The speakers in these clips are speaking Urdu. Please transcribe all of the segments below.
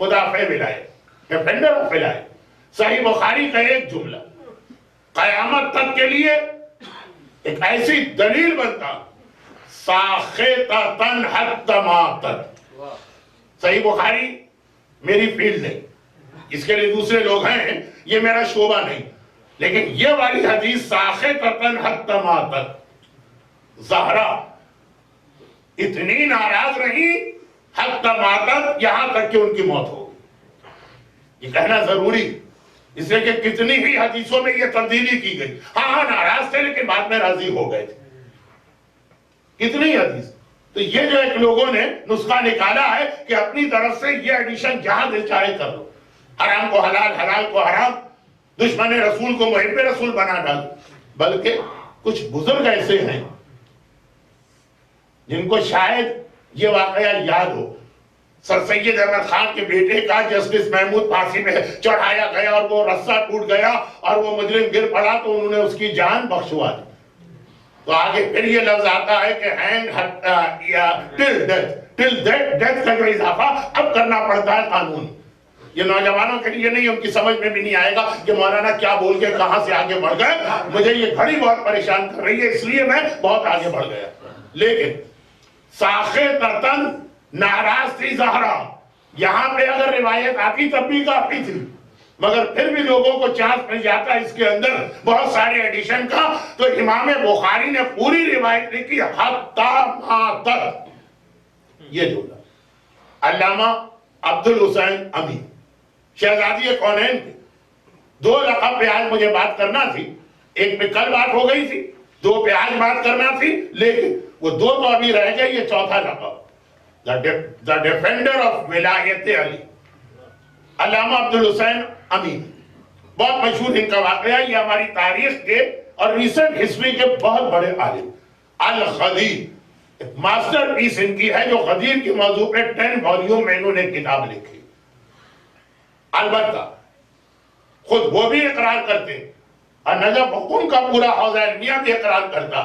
مدافع ولایت، ڈیفینڈر آف ولایت۔ صحیح بخاری کا ایک جملہ قیامت تک کے لیے ایک ایسی دلیل بنتا، ساخطۃ حتی ماتت۔ صحیح بخاری میری فیلڈ نہیں، اس کے لیے دوسرے لوگ ہیں، یہ میرا شعبہ نہیں، لیکن یہ والی حدیث ساخطۃ حتی ماتت، زہرا اتنی ناراض رہی حتی ماتت، یہاں تک کہ ان کی موت ہو گئی۔ یہ کہنا ضروری، اس لیے کہ کتنی ہی حدیثوں میں یہ تبدیلی کی گئی، ہاں ناراض تھے لیکن بعد میں راضی ہو گئے تھے، کتنی حدیث۔ تو یہ جو ایک لوگوں نے نسخہ نکالا ہے کہ اپنی طرف سے یہ ایڈیشن جہاں دل چاہے کر لو، حرام کو حلال، حلال کو حرام، دشمن رسول کو محب رسول بنا ڈال۔ بلکہ کچھ بزرگ ایسے ہیں جن کو شاید یہ واقعہ یاد ہو، سر سید احمد خان کے بیٹے کا جسٹس محمود پھانسی میں چڑھایا گیا اور وہ رسہ ٹوٹ گیا اور وہ مجرم گر پڑا تو انہوں نے اس کی جان بخشوا دی۔ تو آگے پھر یہ لفظ آتا ہے کہ ٹل ڈیتھ کا جو اضافہ اب کرنا پڑتا ہے قانون۔ یہ نوجوانوں کے لیے نہیں، ان کی سمجھ میں بھی نہیں آئے گا کہ مولانا کیا بول کے کہاں سے آگے بڑھ گئے۔ مجھے یہ گھڑی بہت پریشان کر رہی ہے، اس لیے میں بہت آگے بڑھ گیا۔ لیکن ساخطۃ ناراض تھی زہرا، یہاں پہ اگر روایت آتی تب بھی کافی تھی، مگر پھر بھی لوگوں کو چانس مل جاتا اس کے اندر بہت سارے ایڈیشن کا۔ تو امام بخاری نے پوری روایت لکھی حتی ماتت، یہ جملہ۔ علامہ عبد الحسین امین شہزادی کونین کے دو لقب پہ آج مجھے بات کرنا تھی، ایک پہ کل بات ہو گئی تھی، دو پہ آج بات کرنا تھی، لیکن وہ دو تو ابھی رہ گئے، یہ چوتھا لقب، the defender of ولایت علی، علامہ عبد الحسین امین۔ بہت مشہور ان کا واقعہ، یہ ہماری تاریخ کے اور ریسنٹ ہسٹری کے بہت بڑے عالم۔ الغدیر ماسٹر پیس ان کی ہے، جو غدیر کے موضوع پہ 10 والیوم میں انہوں نے کتاب لکھی۔ البتہ خود وہ بھی اقرار کرتے اور نجف حکم کا پورا حوزہ علمیہ بھی اقرار کرتا،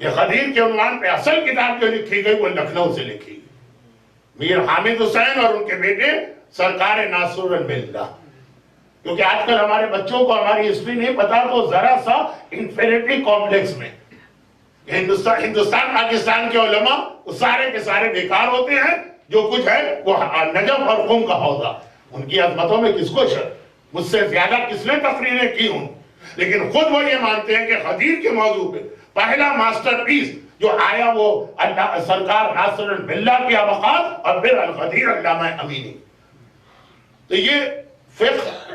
یہ غدیر کے عنوان پہ اصل کتاب جو لکھی گئی وہ لکھنؤ سے لکھی گئی، میر حامد حسین اور ان کے بیٹے سرکار ناصر الملہ۔ کیونکہ آج کل ہمارے بچوں کو ہماری ہسٹری نہیں پتا، تو ذرا سا انفینٹی کمپلیکس میں ہندوستان پاکستان کے علماء وہ سارے کے سارے بیکار ہوتے ہیں، جو کچھ ہے وہ نجف اور قم کا حوزہ، ان کی عظمتوں میں کس کو شک، مجھ سے زیادہ کس نے تقریریں کی ہوں، لیکن خود وہ یہ مانتے ہیں کہ غدیر کے موضوع پہ پہلا ماسٹر پیس جو آیا وہ سرکار ناصر الملہ کی ابقات اور پھر الغدیر علامہ امینی۔ تو یہ فقہ،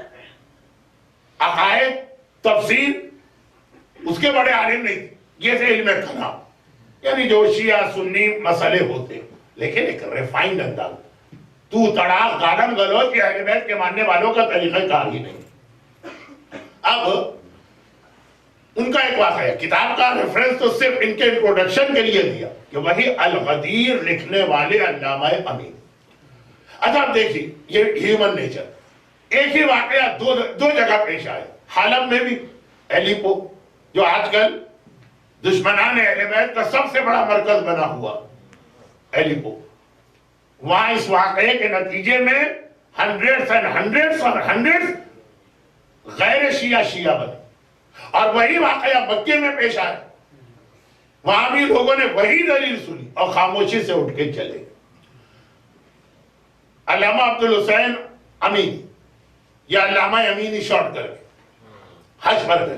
عقائد، تفسیر اس کے بڑے عالم نہیں تھے، یہ تھے علم کلام، یعنی جو شیعہ سنی مسئلے ہوتے، لیکن ایک ریفائنڈ انداز، تو تڑاک گالم گلوچ، یہ اہل بیت کے ماننے والوں کا طریقہ کار ہی نہیں۔ اب ان کا ایک واقعہ ہے، کتاب کا ریفرنس تو صرف ان کے انٹروڈکشن کے لیے دیا کہ وہی الغدیر لکھنے والے علامہ امین۔ اچھا اب دیکھیے یہ ہیومن نیچر، ایک ہی واقعہ دو جگہ پیش آئے، حلب میں بھی، ایلیپو جو آج کل دشمنان اہل بیت کا سب سے بڑا مرکز بنا ہوا ایلیپو، وہاں اس واقعے کے نتیجے میں ہنڈریڈز اور ہنڈریڈز غیر شیعہ بنے، اور وہی واقعہ مکے میں پیش آیا، وہاں بھی لوگوں نے وہی دلیل سنی اور خاموشی سے اٹھ کے چلے۔ علامہ عبد الحسین امین یا علامہ امینی شارٹ کر کے حج پر گئے،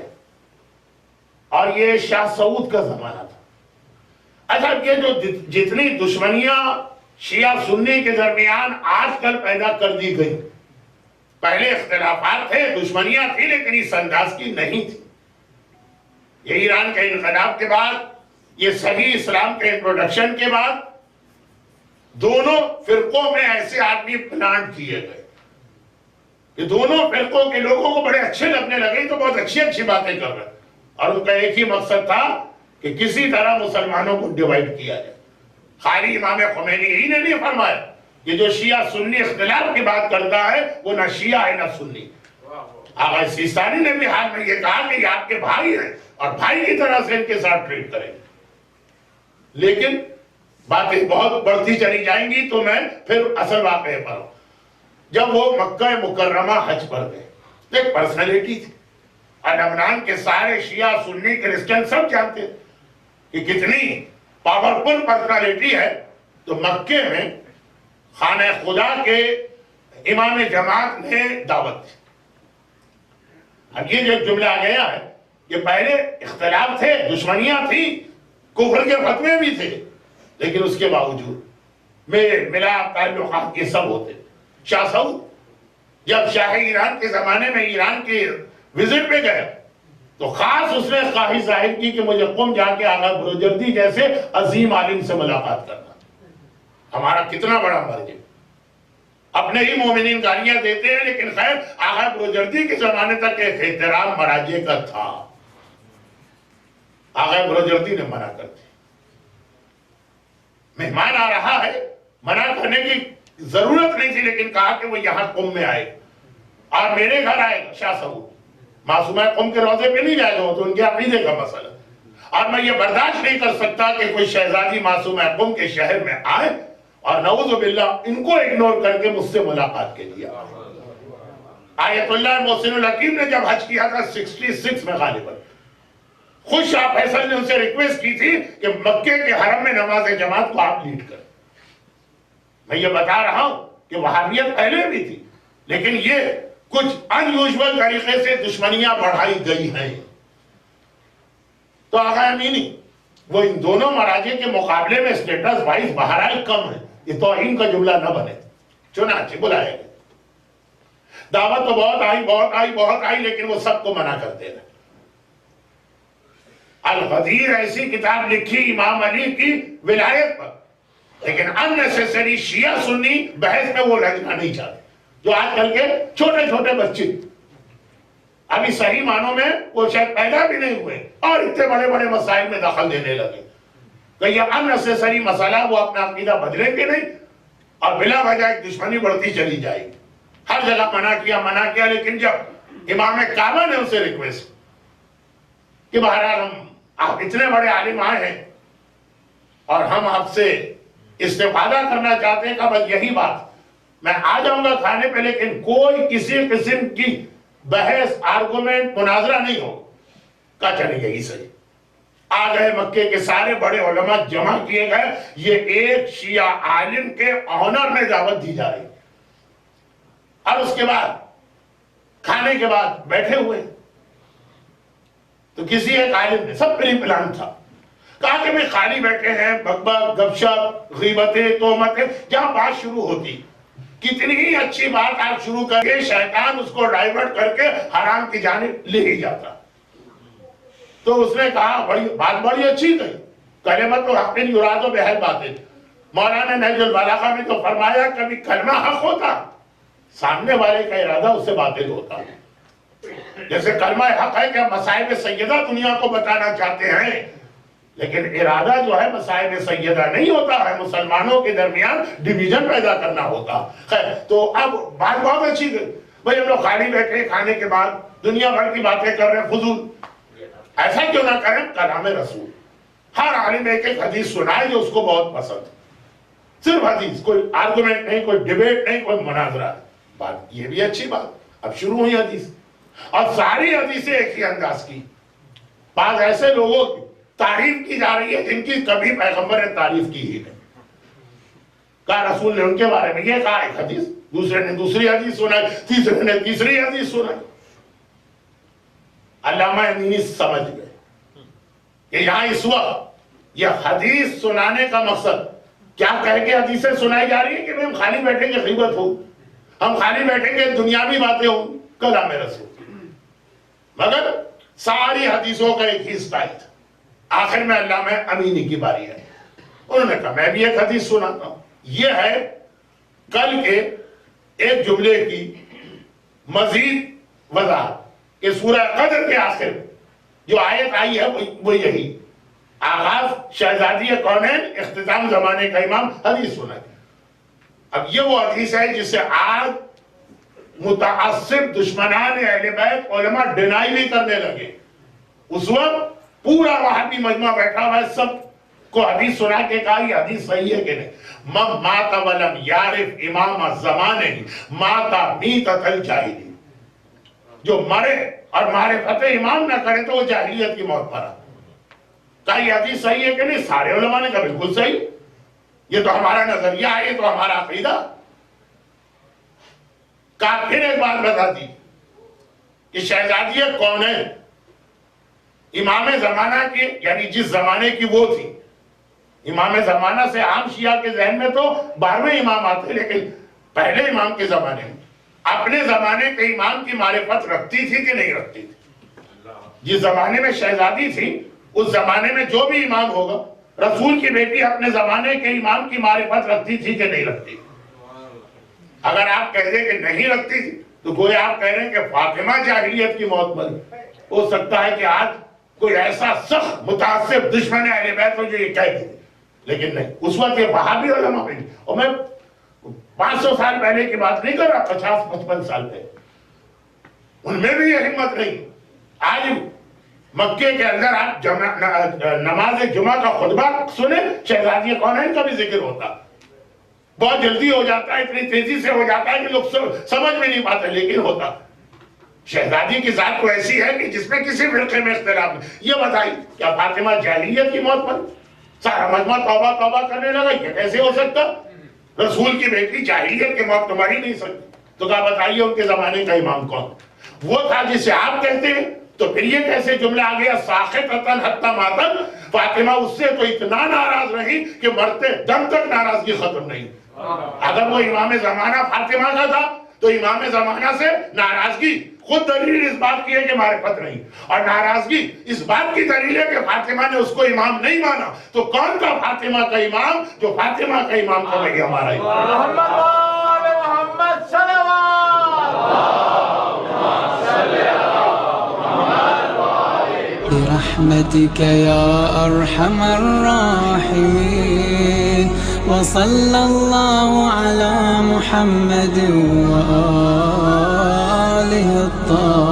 اور یہ شاہ سعود کا زمانہ تھا۔ اچھا یہ جو جتنی دشمنیاں شیعہ سنی کے درمیان آج کل پیدا کر دی گئی، پہلے اختلافات تھے، دشمنیاں تھی، لیکن اس انداز کی نہیں تھی۔ یہ ایران کے انقلاب کے بعد، یہ صحیح اسلام کے انٹروڈکشن کے بعد، دونوں فرقوں میں ایسے آدمی پلانٹ کیے گئے کہ دونوں فرقوں کے لوگوں کو بڑے اچھے لگنے لگے، تو بہت اچھی باتیں کر رہے، اور ان کا ایک ہی مقصد تھا کہ کسی طرح مسلمانوں کو ڈیوائیڈ کیا جائے۔ خالی امام خمینی ہی نے نہیں فرمایا، یہ جو شیعہ سنی اختلاف کی بات کرتا ہے وہ نہ شیعہ ہے نہ سنی۔ آقا سیستانی نے بھی حال میں یہ کہا کہ یہ آپ کے بھائی ہیں اور بھائی کی طرح سے ان کے ساتھ ٹریٹ کریں، لیکن باتیں بہت بڑھتی چلی جائیں گی تو میں پھر اصل واقعے پر ہوں۔ جب وہ مکہ مکرمہ حج پر گئے، ایک پرسنالٹی تھی، اور لبنان کے سارے شیعہ سنی کرسچن سب جانتے تھے کہ کتنی پاورفل پرسنالٹی ہے. تو مکے میں خانہ خدا کے امام جماعت نے دعوت دی. اب یہ جو جملہ آ گیا ہے، یہ پہلے اختلاف تھے، دشمنیاں تھی، کفر کے فتوے بھی تھے، لیکن اس کے باوجود میل ملاپ تعلقات یہ سب ہوتے. شاہ سعود جب شاہ ایران کے زمانے میں ایران کے وزٹ پہ گئے تو خاص اس نے خواہش ظاہر کی کہ مجھے قم جا کے آغا بروجردی جیسے عظیم عالم سے ملاقات کرنا. ہمارا کتنا بڑا مرج ہے، اپنے ہی مومنین گالیاں دیتے ہیں، لیکن خیر آغا بروجردی کے زمانے تک ایک احترام مراجع کا تھا. آغا بروجردی نے منع کر دی. مہمان آ رہا ہے، منع کرنے کی ضرورت نہیں تھی، لیکن کہا کہ وہ یہاں قم میں آئے اور میرے گھر آئے گا. شاہ سعود معصومہ قم کے روضے پہ نہیں جائے گا، تو ان کے عقیدے کا مسئلہ، اور میں یہ برداشت نہیں کر سکتا کہ کوئی شہزادی معصومہ قم کے شہر میں آئے اور نعوذ باللہ ان کو اگنور کر کے مجھ سے ملاقات کے لیے. آیت اللہ محسن الحکیم نے جب حج کیا تھا 66 میں غالباً، خود شاہ فیصل نے ان سے ریکویسٹ کی تھی کہ مکے کے حرم میں نماز جماعت کو آپ لیڈ کریں. میں یہ بتا رہا ہوں کہ وہابیت پہلے بھی تھی، لیکن یہ کچھ انیوژول طریقے سے دشمنیاں بڑھائی گئی ہیں. تو آقا امینی وہ ان دونوں مراجع کے مقابلے میں سٹیٹس وائز بہرحال کم ہے. یہ توہین کا جملہ نہ بنے. چنانچہ بلائے گئے، دعوت تو بہت آئی، لیکن وہ سب کو منع کرتے رہے. الغدیر ایسی کتاب لکھی امام علی کی ولایت پر، لیکن unnecessary شیعہ سنی بحث میں وہ لگنا نہیں چاہتے. جو آج کل کے چھوٹے چھوٹے بچے ابھی صحیح معنوں میں وہ شاید پیدا بھی نہیں ہوئے اور اتنے بڑے بڑے مسائل میں دخل دینے لگے. کہ یہ unnecessary مسئلہ وہ اپنا عقیدہ بدلیں گے نہیں اور بلا وجہ ایک دشمنی بڑھتی چلی جائے گی. ہر جگہ منع کیا، لیکن جب امام کعبہ نے اسے ریکویسٹ کہ بہرحال آپ اتنے بڑے عالم آئے ہیں اور ہم آپ سے استفادہ کرنا چاہتے ہیں کہ بس یہی بات، میں آ جاؤں گا کھانے پہ، لیکن کوئی کسی قسم کی بحث آرگومنٹ مناظرہ نہیں ہو. کہا چلے یہی صحیح. آ گئے مکے کے سارے بڑے علماء جمع کیے گئے. یہ ایک شیعہ عالم کے آنر میں دعوت دی جا رہی. اور اس کے بعد کھانے کے بعد بیٹھے ہوئے تو کسی ایک عالم نے، سب پری پلان تھا، کہا کہ میں خالی بیٹھے ہیں، بک بک گپ شپ غیبتیں تہمتیں، جہاں بات شروع ہوتی کتنی ہی اچھی بات آپ شروع کر کے شیطان اس کو ڈائیورٹ کر کے حرام کی جانب لے ہی جاتا. تو اس نے کہا بات بڑی اچھی کہی، کلمۃ الحق یراد بہل باطل. مولانا نہج البلاغہ میں تو فرمایا کبھی کلمہ حق ہوتا، سامنے والے کا ارادہ اس سے باطل ہوتا. جیسے کلمہ حق ہے کہ ہم مصائب سیدہ دنیا کو بتانا چاہتے ہیں، لیکن ارادہ جو ہے مصائب سیدہ نہیں ہوتا ہے، مسلمانوں کے درمیان ڈیویژن پیدا کرنا ہوتا. خیر، تو اب بات بہت اچھی گئی. بھئی ہم لوگ خالی بیٹھے کھانے کے بعد دنیا بھر کی باتیں کر رہے ہیں، فضول. ایسا کیوں نہ کریں، کلام رسول. ہر عالم ایک ایک حدیث سنائے جو اس کو بہت پسند، صرف حدیث، کوئی آرگومنٹ نہیں، کوئی ڈیبیٹ نہیں، کوئی مناظرہ. بات یہ بھی اچھی بات. اب شروع ہوئی حدیث، اور ساری حدیثیں ایک ہی انداز کی. بعض ایسے لوگوں کی تعریف کی جا رہی ہے جن کی کبھی پیغمبر نے تعریف کی ہی نہیں. کہا رسول نے ان کے بارے میں یہ کہا ایک حدیث، دوسرے نے دوسری حدیث سنائی، تیسرے نے تیسری حدیث سنائی. علامہ امینی سمجھ گئے کہ یہاں اس وقت یہ حدیث سنانے کا مقصد کیا کہہ کے حدیثیں سنائی جا رہی ہے کہ ہم خالی بیٹھیں گے غیبت ہو، ہم خالی بیٹھیں گے دنیاوی باتیں ہوں. کلام رسول. مگر ساری حدیثوں کا ایک ہی سٹائل تھا. آخر میں علامہ امینی کی باری ہے. انہوں نے کہا میں بھی ایک حدیث سناتا ہوں. یہ ہے کل کے ایک جملے کی مزید وضاحت کہ سورہ قدر کے آخر جو آیت آئی ہے وہ یہی، آغاز شہزادی کونین، اختتام زمانے کا امام، حدیث سنا. اب یہ وہ حدیث ہے جس سے آج متعصب دشمنان اہل بیت علماء ڈینائی بھی کرنے لگے. اس وقت پورا وہابی مجمع بیٹھا ہوا ہے، سب کو حدیث سنا کے کہا یہ حدیث صحیح ہے کہ نہیں؟ من مات ولم یعرف امام الزمانے ماتا میتۃ الجاہلی، جو مرے اور معرفت امام نہ کرے تو وہ جاہلیت کی موت مرا۔ کہا یہ حدیث صحیح ہے کہ نہیں؟ سارے علماء نے کہا بالکل صحیح، یہ تو ہمارا نظریہ ہے، یہ تو ہمارا عقیدہ۔ کہا پھر ایک بات بتا دی کہ شہزادی کون ہے؟ امام زمانہ کے، یعنی جس زمانے کی وہ تھی۔ امام زمانہ سے عام شیعہ کے ذہن میں تو 12ویں امام آتے، لیکن پہلے امام کے زمانے میں اپنے زمانے کے امام کی معرفت رکھتی تھی کہ نہیں رکھتی تھی؟ جس زمانے میں شہزادی تھی اس زمانے میں جو بھی امام ہوگا، رسول کی بیٹی اپنے زمانے کے امام کی معرفت رکھتی تھی کہ نہیں رکھتی؟ اگر آپ کہہ دیں کہ نہیں رکھتی تھی تو گویا آپ کہہ رہے ہیں کہ فاطمہ جاہلیت کی موت مری۔ ہو سکتا ہے کہ آج کوئی ایسا سخت متعصب دشمن اہل بیت ہو جو یہ کہہ دے، لیکن نہیں، اس وقت یہ وہابی علماء بھی نہیں۔ اور میں 500 سال پہلے کی بات نہیں کر رہا، 50-55 سال پہلے ان میں بھی یہ ہمت نہیں۔ آج مکے کے اندر آپ نماز جمعہ کا خطبہ سنیں، شہزادی کونین کا بھی ذکر ہوتا، بہت جلدی ہو جاتا ہے، اتنی تیزی سے ہو جاتا ہے کہ لوگ سمجھ میں نہیں پاتے، لیکن ہوتا۔ شہزادی کی ذات تو ایسی ہے کہ جس میں کسی فرقے میں اختلاف نہیں۔ یہ بتائی کیا فاطمہ جاہلیت کی موت پر؟ سارا مجمع توبہ توبہ کرنے لگا، یہ کیسے ہو سکتا؟ رسول کی بیٹی جاہلیت کی موت تمہاری نہیں سکتی۔ تو کہا بتائیے ان کے زمانے کا امام کون؟ وہ تھا جسے آپ کہتے ہیں۔ تو پھر یہ کیسے جملہ آ گیا ساخطۃ حتی ماتت؟ فاطمہ اس سے تو اتنا ناراض رہی کہ مرتے دم تک ناراضگی ختم نہیں۔ اگر وہ امام زمانہ فاطمہ کا تھا تو امام زمانہ سے ناراضگی خود دلیل اس بات کی ہے کہ معرفت نہیں، اور ناراضگی اس بات کی دلیل ہے کہ فاطمہ نے اس کو امام نہیں مانا۔ تو کون تھا فاطمہ کا امام؟ جو فاطمہ کا امام تھا وہی ہمارا امام۔ محمد برحمتك يا أرحم الراحمين، وصلى الله على محمد وآله الطاهرين۔